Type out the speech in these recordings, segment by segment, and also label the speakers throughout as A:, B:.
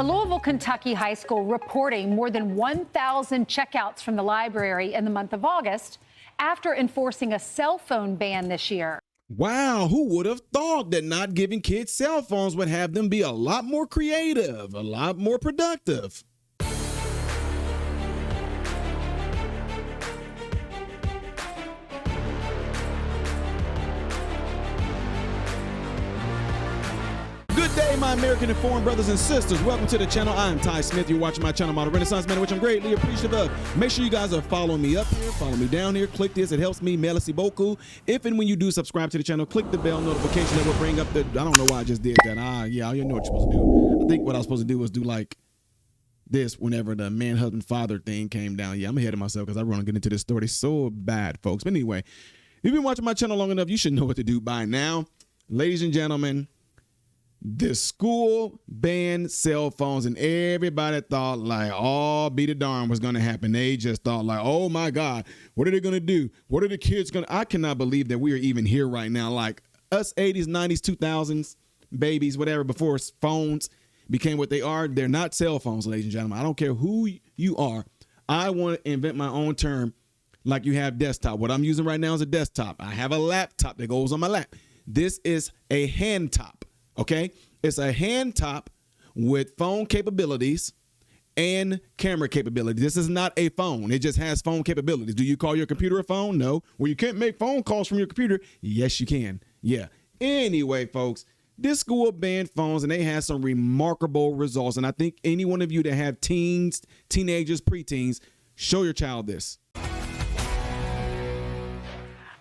A: A Louisville, Kentucky high school reporting more than 1,000 checkouts from the library in the month of August after enforcing a cell phone ban this year.
B: Wow, who would have thought that not giving kids cell phones would have them be a lot more creative, a lot more productive? Good day, my American and foreign brothers and sisters. Welcome to the channel. I'm Ty Smith. You're watching my channel, Model Renaissance Man, which I'm greatly appreciative of. Make sure you guys are following me up here, follow me down here. Click this. It helps me. Merci beaucoup. If and when you do subscribe to the channel, click the bell notification that will bring up the... I don't know why I just did that. Yeah, you know what you're supposed to do. I think what I was supposed to do was do like this whenever the man, husband, father thing came down. Yeah, I'm ahead of myself because I want to get into this story so bad, folks. But anyway, if you've been watching my channel long enough, you should know what to do by now. Ladies and gentlemen, the school banned cell phones, and everybody thought like, oh, be the darn what's going to happen. They just thought like, oh my God, what are they going to do? What are the kids going to? I cannot believe that we are even here right now. Like us 80s, 90s, 2000s babies, whatever, before phones became what they are. They're not cell phones, ladies and gentlemen. I don't care who you are. I want to invent my own term like you have desktop. What I'm using right now is a desktop. I have a laptop that goes on my lap. This is a hand top. Okay, it's a hand top with phone capabilities and camera capability. This is not a phone. It just has phone capabilities. Do you call your computer a phone? No. Well, you can't make phone calls from your computer. Yes, you can. Yeah. Anyway, folks, this school banned phones, and they had some remarkable results. And I think any one of you that have teens, teenagers, preteens, show your child this.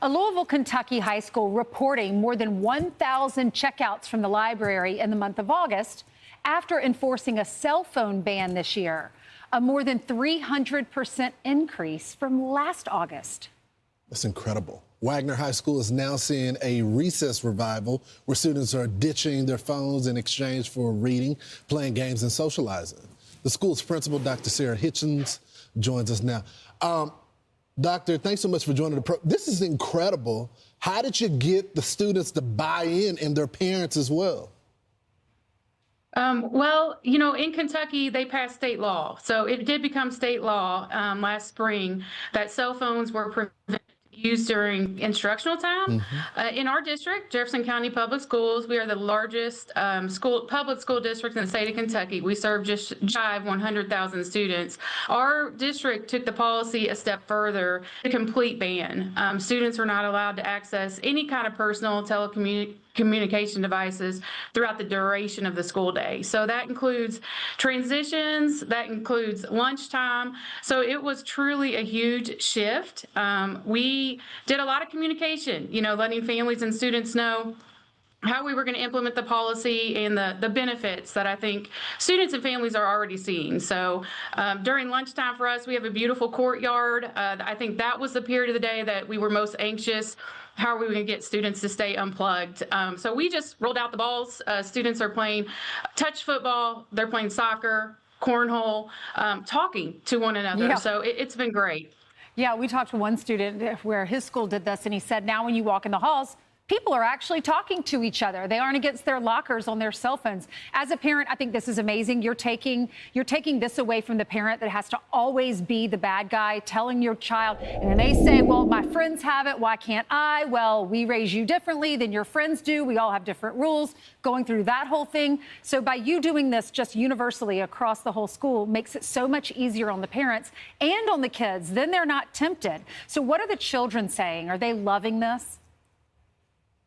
A: A Louisville, Kentucky high school reporting more than 1,000 checkouts from the library in the month of August after enforcing a cell phone ban this year, a more than 300% increase from last August.
C: That's incredible. Wagner High School is now seeing a recess revival where students are ditching their phones in exchange for reading, playing games, and socializing. The school's principal, Dr. Sarah Hitchens, joins us now. Doctor, thanks so much for joining the program. This is incredible. How did you get the students to buy in and their parents as well?
D: Well, you know, in Kentucky, they passed state law. So it did become state law last spring that cell phones were prevented used during instructional time. In our district, Jefferson County Public Schools, we are the largest public school district in the state of Kentucky. We serve just shy of 100,000 students. Our district took the policy a step further, a complete ban. Students are not allowed to access any kind of personal telecommunication devices throughout the duration of the school day. So that includes transitions, that includes lunchtime. So it was truly a huge shift. We did a lot of communication, you know, letting families and students know how we were going to implement the policy and the benefits that I think students and families are already seeing. So during lunchtime for us, we have a beautiful courtyard. I think that was the period of the day that we were most anxious. How are we going to get students to stay unplugged? So we just rolled out the balls. Students are playing touch football. They're playing soccer, cornhole, talking to one another. Yeah. So it's been great.
A: Yeah, we talked to one student where his school did this, and he said now when you walk in the halls, people are actually talking to each other. They aren't against their lockers on their cell phones. As a parent, I think this is amazing. You're taking this away from the parent that has to always be the bad guy, telling your child, and then they say, well, my friends have it, why can't I? Well, we raise you differently than your friends do. We all have different rules, going through that whole thing. So by you doing this just universally across the whole school makes it so much easier on the parents and on the kids. Then they're not tempted. So what are the children saying? Are they loving this?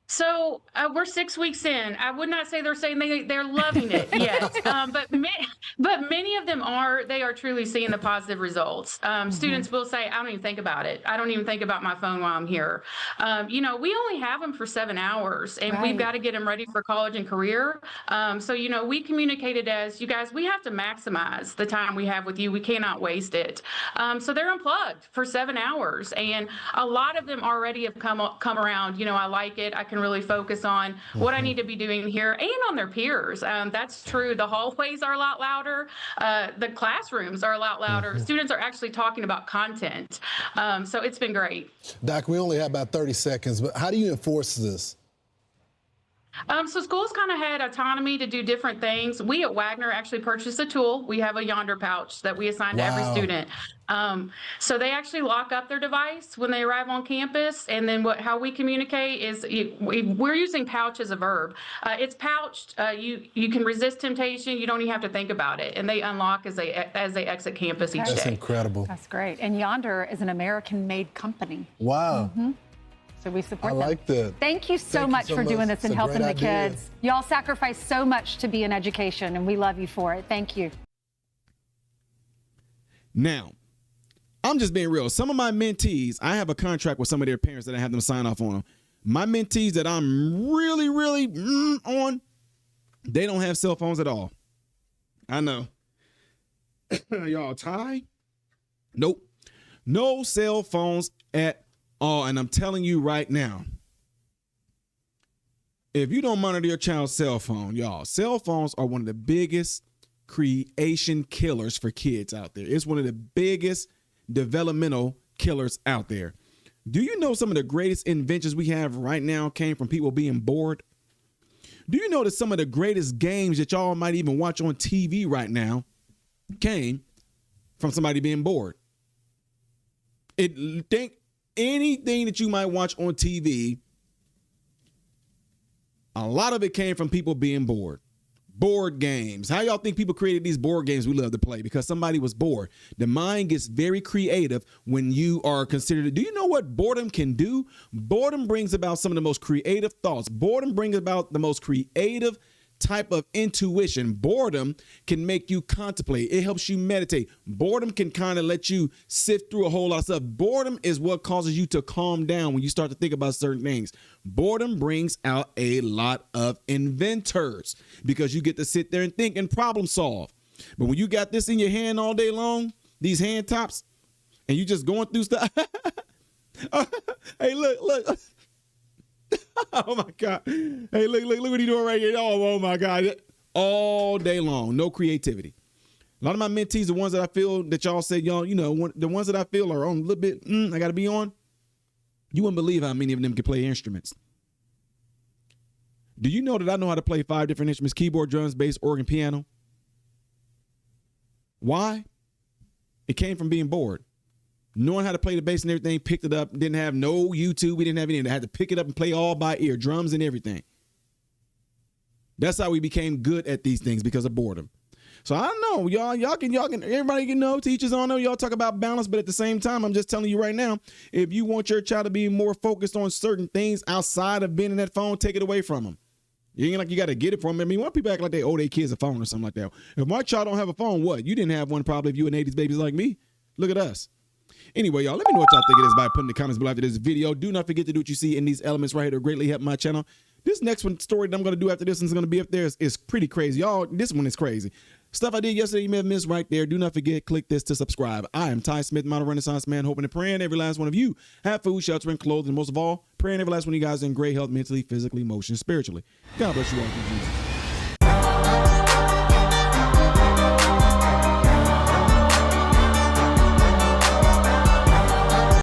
D: So we're 6 weeks in. I would not say they're saying they're loving it yet, but many of them are. They are truly seeing the positive results. Students will say, "I don't even think about it. I don't even think about my phone while I'm here." You know, we only have them for 7 hours, and we've got to get them ready for college and career. So you know, we communicated as you guys. We have to maximize the time we have with you. We cannot waste it. So they're unplugged for 7 hours, and a lot of them already have come around. You know, I like it. I can really focus on what I need to be doing here and on their peers. That's true. The hallways are a lot louder. The classrooms are a lot louder. Students are actually talking about content. So it's been great.
C: Doc, we only have about 30 seconds, but how do you enforce this?
D: So schools kind of had autonomy to do different things. We at Wagner actually purchased a tool. We have a Yonder pouch that we assign to every
C: Wow.
D: student. So they actually lock up their device when they arrive on campus, and then how we communicate is we're using pouch as a verb. It's pouched. You can resist temptation. You don't even have to think about it, and they unlock as they exit campus each
C: That's
D: day.
C: incredible.
A: That's great. And Yonder is an American-made company.
C: Wow.
A: So we support
C: I
A: them.
C: like that.
A: Thank you so
C: Thank you
A: much
C: so
A: for doing
C: much.
A: this and
C: It's a
A: helping the
C: great idea.
A: kids. Y'all sacrifice so much to be in education, and we love you for it. Thank you.
B: Now, I'm just being real. Some of my mentees, I have a contract with some of their parents that I have them sign off on them. My mentees that I'm really on, they don't have cell phones at all. I know. Y'all tie? Nope. No cell phones at all. And I'm telling you right now, if you don't monitor your child's cell phone, y'all, cell phones are one of the biggest creation killers for kids out there. It's one of the biggest developmental killers out there. Do you know some of the greatest inventions we have right now came from people being bored? Do you know that some of the greatest games that y'all might even watch on TV right now came from somebody being bored? Think anything that you might watch on TV, a lot of it came from people being bored. Board games. How y'all think people created these board games we love to play? Because somebody was bored. The mind gets very creative when you are considered. Do you know what boredom can do? Boredom brings about some of the most creative thoughts. Boredom brings about the most creative type of intuition. Boredom can make you contemplate. It helps you meditate. Boredom can kind of let you sift through a whole lot of stuff. Boredom is what causes you to calm down when you start to think about certain things. Boredom brings out a lot of inventors because you get to sit there and think and problem solve. But when you got this in your hand all day long, these hand tops, and you just going through stuff. Hey, look. Oh my God. Hey, look what he doing right here. Oh my God. All day long. No creativity. A lot of my mentees, the ones that I feel that y'all said, y'all, the ones that I feel are on a little bit, I got to be on. You wouldn't believe how many of them can play instruments. Do you know that I know how to play 5 different instruments: keyboard, drums, bass, organ, piano? Why? It came from being bored. Knowing how to play the bass and everything, picked it up, didn't have no YouTube, we didn't have anything. I had to pick it up and play all by ear, drums and everything. That's how we became good at these things, because of boredom. So I don't know, y'all can, everybody can know, teachers all know, y'all talk about balance, but at the same time, I'm just telling you right now, if you want your child to be more focused on certain things outside of being in that phone, take it away from them. You ain't like you got to get it from them. I mean, why people act like they owe their kids a phone or something like that? If my child don't have a phone, what? You didn't have one probably if you an 80s babies like me. Look at us. Anyway, y'all, let me know what y'all think of this by putting in the comments below after this video. Do not forget to do what you see in these elements right here to greatly help my channel. This next story that I'm going to do after this one's going to be up there is pretty crazy. Y'all, this one is crazy. Stuff I did yesterday you may have missed right there. Do not forget, click this to subscribe. I am Ty Smith, model Renaissance man, hoping and praying every last one of you have food, shelter, and clothing. And most of all, praying every last one of you guys in great health, mentally, physically, emotionally, spiritually. God bless you all.